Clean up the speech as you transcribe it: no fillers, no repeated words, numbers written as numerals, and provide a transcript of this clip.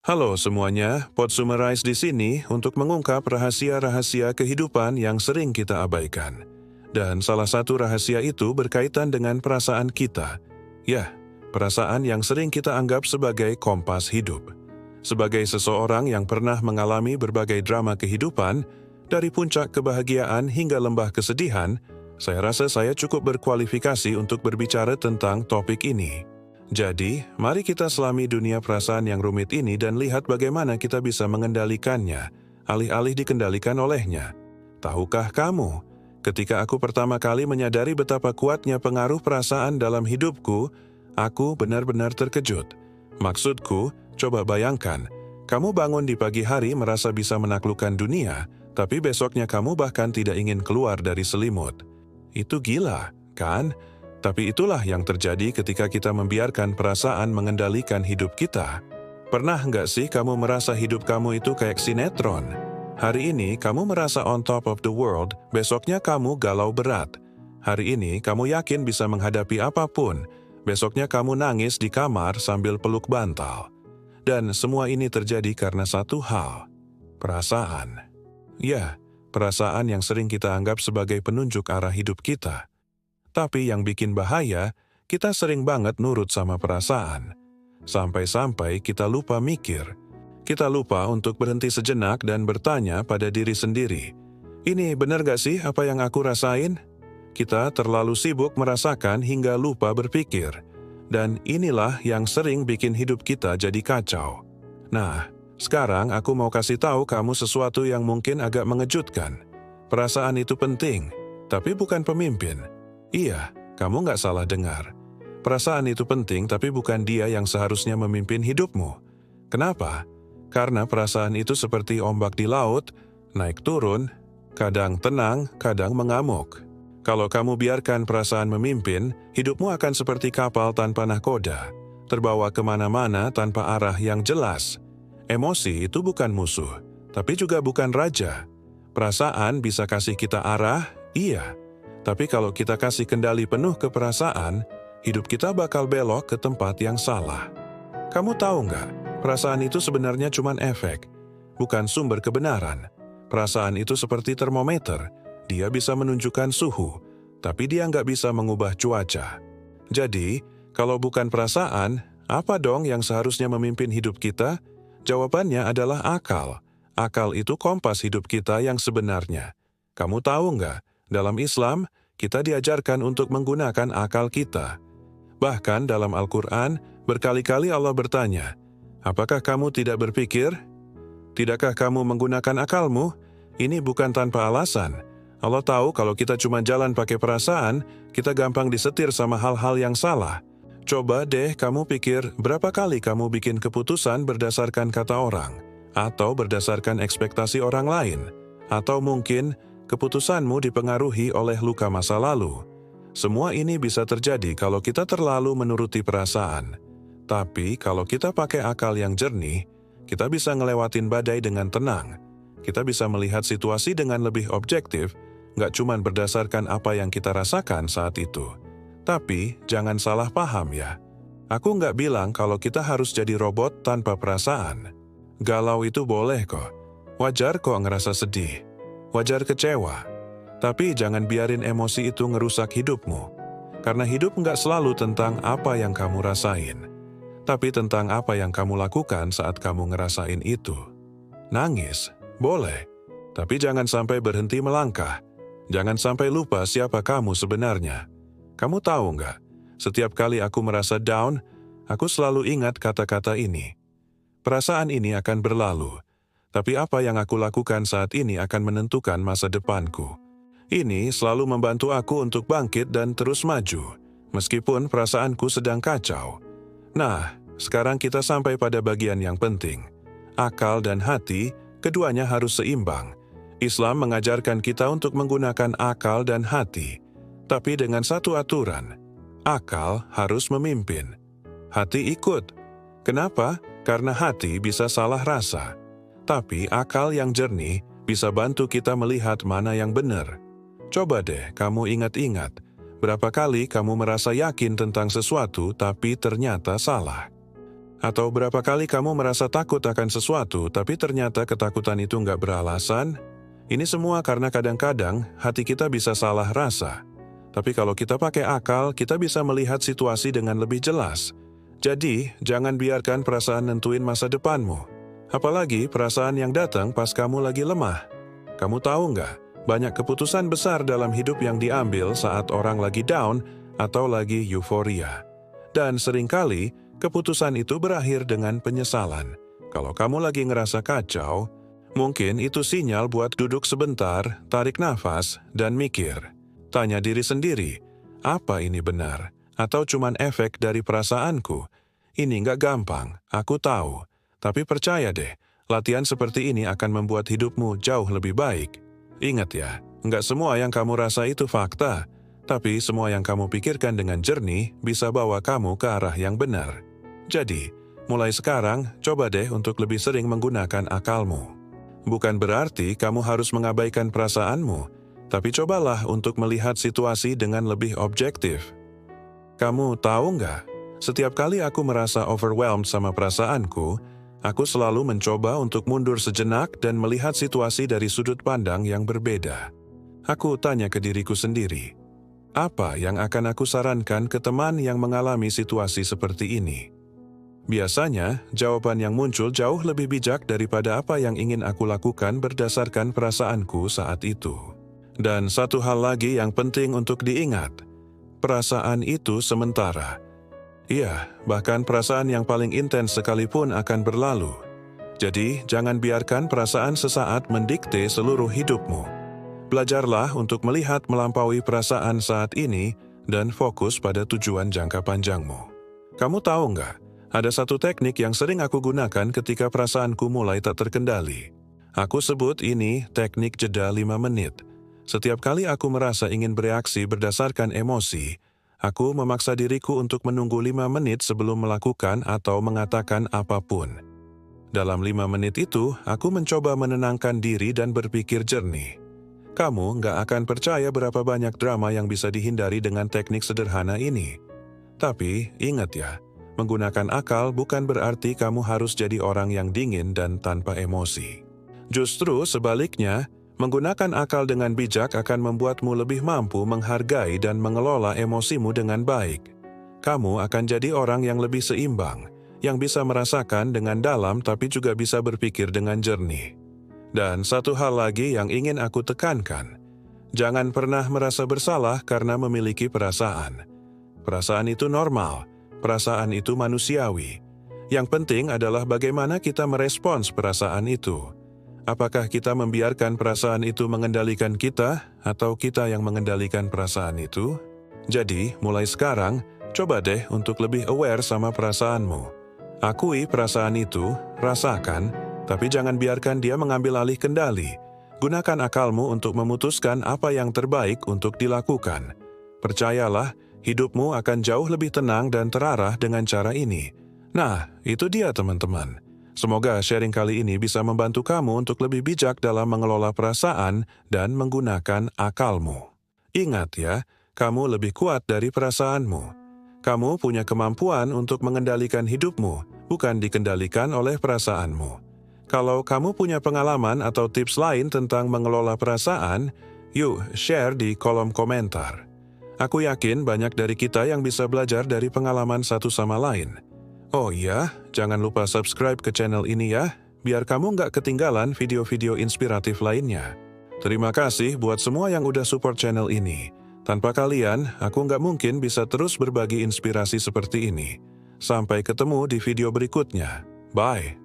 Halo semuanya, Podsumerize di sini untuk mengungkap rahasia-rahasia kehidupan yang sering kita abaikan. Dan salah satu rahasia itu berkaitan dengan perasaan kita. Ya, perasaan yang sering kita anggap sebagai kompas hidup. Sebagai seseorang yang pernah mengalami berbagai drama kehidupan, dari puncak kebahagiaan hingga lembah kesedihan, saya rasa saya cukup berkualifikasi untuk berbicara tentang topik ini. Jadi, mari kita selami dunia perasaan yang rumit ini dan lihat bagaimana kita bisa mengendalikannya, alih-alih dikendalikan olehnya. Tahukah kamu, ketika aku pertama kali menyadari betapa kuatnya pengaruh perasaan dalam hidupku, aku benar-benar terkejut. Maksudku, coba bayangkan, kamu bangun di pagi hari merasa bisa menaklukkan dunia, tapi besoknya kamu bahkan tidak ingin keluar dari selimut. Itu gila, kan? Tapi itulah yang terjadi ketika kita membiarkan perasaan mengendalikan hidup kita. Pernah nggak sih kamu merasa hidup kamu itu kayak sinetron? Hari ini kamu merasa on top of the world, besoknya kamu galau berat. Hari ini kamu yakin bisa menghadapi apapun, besoknya kamu nangis di kamar sambil peluk bantal. Dan semua ini terjadi karena satu hal, perasaan. Ya, perasaan yang sering kita anggap sebagai penunjuk arah hidup kita. Tapi yang bikin bahaya, kita sering banget nurut sama perasaan. Sampai-sampai kita lupa mikir. Kita lupa untuk berhenti sejenak dan bertanya pada diri sendiri, ini benar gak sih apa yang aku rasain? Kita terlalu sibuk merasakan hingga lupa berpikir. Dan inilah yang sering bikin hidup kita jadi kacau. Nah, sekarang aku mau kasih tahu kamu sesuatu yang mungkin agak mengejutkan. Perasaan itu penting, tapi bukan pemimpin. Iya, kamu nggak salah dengar. Perasaan itu penting, tapi bukan dia yang seharusnya memimpin hidupmu. Kenapa? Karena perasaan itu seperti ombak di laut, naik turun, kadang tenang, kadang mengamuk. Kalau kamu biarkan perasaan memimpin, hidupmu akan seperti kapal tanpa nahkoda, terbawa kemana-mana tanpa arah yang jelas. Emosi itu bukan musuh, tapi juga bukan raja. Perasaan bisa kasih kita arah, iya. Tapi kalau kita kasih kendali penuh ke perasaan, hidup kita bakal belok ke tempat yang salah. Kamu tahu nggak, perasaan itu sebenarnya cuma efek, bukan sumber kebenaran. Perasaan itu seperti termometer, dia bisa menunjukkan suhu, tapi dia nggak bisa mengubah cuaca. Jadi, kalau bukan perasaan, apa dong yang seharusnya memimpin hidup kita? Jawabannya adalah akal. Akal itu kompas hidup kita yang sebenarnya. Kamu tahu nggak? Dalam Islam, kita diajarkan untuk menggunakan akal kita. Bahkan dalam Al-Quran, berkali-kali Allah bertanya, apakah kamu tidak berpikir? Tidakkah kamu menggunakan akalmu? Ini bukan tanpa alasan. Allah tahu kalau kita cuma jalan pakai perasaan, kita gampang disetir sama hal-hal yang salah. Coba deh kamu pikir berapa kali kamu bikin keputusan berdasarkan kata orang, atau berdasarkan ekspektasi orang lain, atau mungkin keputusanmu dipengaruhi oleh luka masa lalu. Semua ini bisa terjadi kalau kita terlalu menuruti perasaan. Tapi kalau kita pakai akal yang jernih, kita bisa ngelewatin badai dengan tenang. Kita bisa melihat situasi dengan lebih objektif, nggak cuma berdasarkan apa yang kita rasakan saat itu. Tapi jangan salah paham ya. Aku nggak bilang kalau kita harus jadi robot tanpa perasaan. Galau itu boleh kok. Wajar kok ngerasa sedih. Wajar kecewa, tapi jangan biarin emosi itu ngerusak hidupmu. Karena hidup nggak selalu tentang apa yang kamu rasain, tapi tentang apa yang kamu lakukan saat kamu ngerasain itu. Nangis, boleh, tapi jangan sampai berhenti melangkah. Jangan sampai lupa siapa kamu sebenarnya. Kamu tahu nggak, setiap kali aku merasa down, aku selalu ingat kata-kata ini. Perasaan ini akan berlalu. Tapi apa yang aku lakukan saat ini akan menentukan masa depanku. Ini selalu membantu aku untuk bangkit dan terus maju, meskipun perasaanku sedang kacau. Nah, sekarang kita sampai pada bagian yang penting. Akal dan hati, keduanya harus seimbang. Islam mengajarkan kita untuk menggunakan akal dan hati, tapi dengan satu aturan. Akal harus memimpin. Hati ikut. Kenapa? Karena hati bisa salah rasa. Tapi akal yang jernih bisa bantu kita melihat mana yang benar. Coba deh kamu ingat-ingat, berapa kali kamu merasa yakin tentang sesuatu tapi ternyata salah. Atau berapa kali kamu merasa takut akan sesuatu, tapi ternyata ketakutan itu nggak beralasan? Ini semua karena kadang-kadang hati kita bisa salah rasa. Tapi kalau kita pakai akal, kita bisa melihat situasi dengan lebih jelas. Jadi, jangan biarkan perasaan nentuin masa depanmu. Apalagi perasaan yang datang pas kamu lagi lemah. Kamu tahu nggak, banyak keputusan besar dalam hidup yang diambil saat orang lagi down atau lagi euforia. Dan seringkali, keputusan itu berakhir dengan penyesalan. Kalau kamu lagi ngerasa kacau, mungkin itu sinyal buat duduk sebentar, tarik nafas, dan mikir. Tanya diri sendiri, apa ini benar? Atau cuman efek dari perasaanku? Ini nggak gampang, aku tahu. Tapi percaya deh, latihan seperti ini akan membuat hidupmu jauh lebih baik. Ingat ya, nggak semua yang kamu rasa itu fakta. Tapi semua yang kamu pikirkan dengan jernih bisa bawa kamu ke arah yang benar. Jadi, mulai sekarang, coba deh untuk lebih sering menggunakan akalmu. Bukan berarti kamu harus mengabaikan perasaanmu, tapi cobalah untuk melihat situasi dengan lebih objektif. Kamu tahu nggak, setiap kali aku merasa overwhelmed sama perasaanku, aku selalu mencoba untuk mundur sejenak dan melihat situasi dari sudut pandang yang berbeda. Aku tanya ke diriku sendiri, apa yang akan aku sarankan ke teman yang mengalami situasi seperti ini? Biasanya, jawaban yang muncul jauh lebih bijak daripada apa yang ingin aku lakukan berdasarkan perasaanku saat itu. Dan satu hal lagi yang penting untuk diingat, perasaan itu sementara. Iya, bahkan perasaan yang paling intens sekalipun akan berlalu. Jadi, jangan biarkan perasaan sesaat mendikte seluruh hidupmu. Belajarlah untuk melihat melampaui perasaan saat ini dan fokus pada tujuan jangka panjangmu. Kamu tahu nggak? Ada satu teknik yang sering aku gunakan ketika perasaanku mulai tak terkendali. Aku sebut ini teknik jeda 5 menit. Setiap kali aku merasa ingin bereaksi berdasarkan emosi, aku memaksa diriku untuk menunggu 5 menit sebelum melakukan atau mengatakan apapun. Dalam 5 menit itu, aku mencoba menenangkan diri dan berpikir jernih. Kamu nggak akan percaya berapa banyak drama yang bisa dihindari dengan teknik sederhana ini. Tapi, ingat ya, menggunakan akal bukan berarti kamu harus jadi orang yang dingin dan tanpa emosi. Justru sebaliknya, menggunakan akal dengan bijak akan membuatmu lebih mampu menghargai dan mengelola emosimu dengan baik. Kamu akan jadi orang yang lebih seimbang, yang bisa merasakan dengan dalam tapi juga bisa berpikir dengan jernih. Dan satu hal lagi yang ingin aku tekankan, jangan pernah merasa bersalah karena memiliki perasaan. Perasaan itu normal. Perasaan itu manusiawi. Yang penting adalah bagaimana kita merespons perasaan itu. Apakah kita membiarkan perasaan itu mengendalikan kita, atau kita yang mengendalikan perasaan itu? Jadi, mulai sekarang, coba deh untuk lebih aware sama perasaanmu. Akui perasaan itu, rasakan, tapi jangan biarkan dia mengambil alih kendali. Gunakan akalmu untuk memutuskan apa yang terbaik untuk dilakukan. Percayalah, hidupmu akan jauh lebih tenang dan terarah dengan cara ini. Nah, itu dia teman-teman. Semoga sharing kali ini bisa membantu kamu untuk lebih bijak dalam mengelola perasaan dan menggunakan akalmu. Ingat ya, kamu lebih kuat dari perasaanmu. Kamu punya kemampuan untuk mengendalikan hidupmu, bukan dikendalikan oleh perasaanmu. Kalau kamu punya pengalaman atau tips lain tentang mengelola perasaan, yuk share di kolom komentar. Aku yakin banyak dari kita yang bisa belajar dari pengalaman satu sama lain. Oh iya, jangan lupa subscribe ke channel ini ya, biar kamu nggak ketinggalan video-video inspiratif lainnya. Terima kasih buat semua yang udah support channel ini. Tanpa kalian, aku nggak mungkin bisa terus berbagi inspirasi seperti ini. Sampai ketemu di video berikutnya. Bye!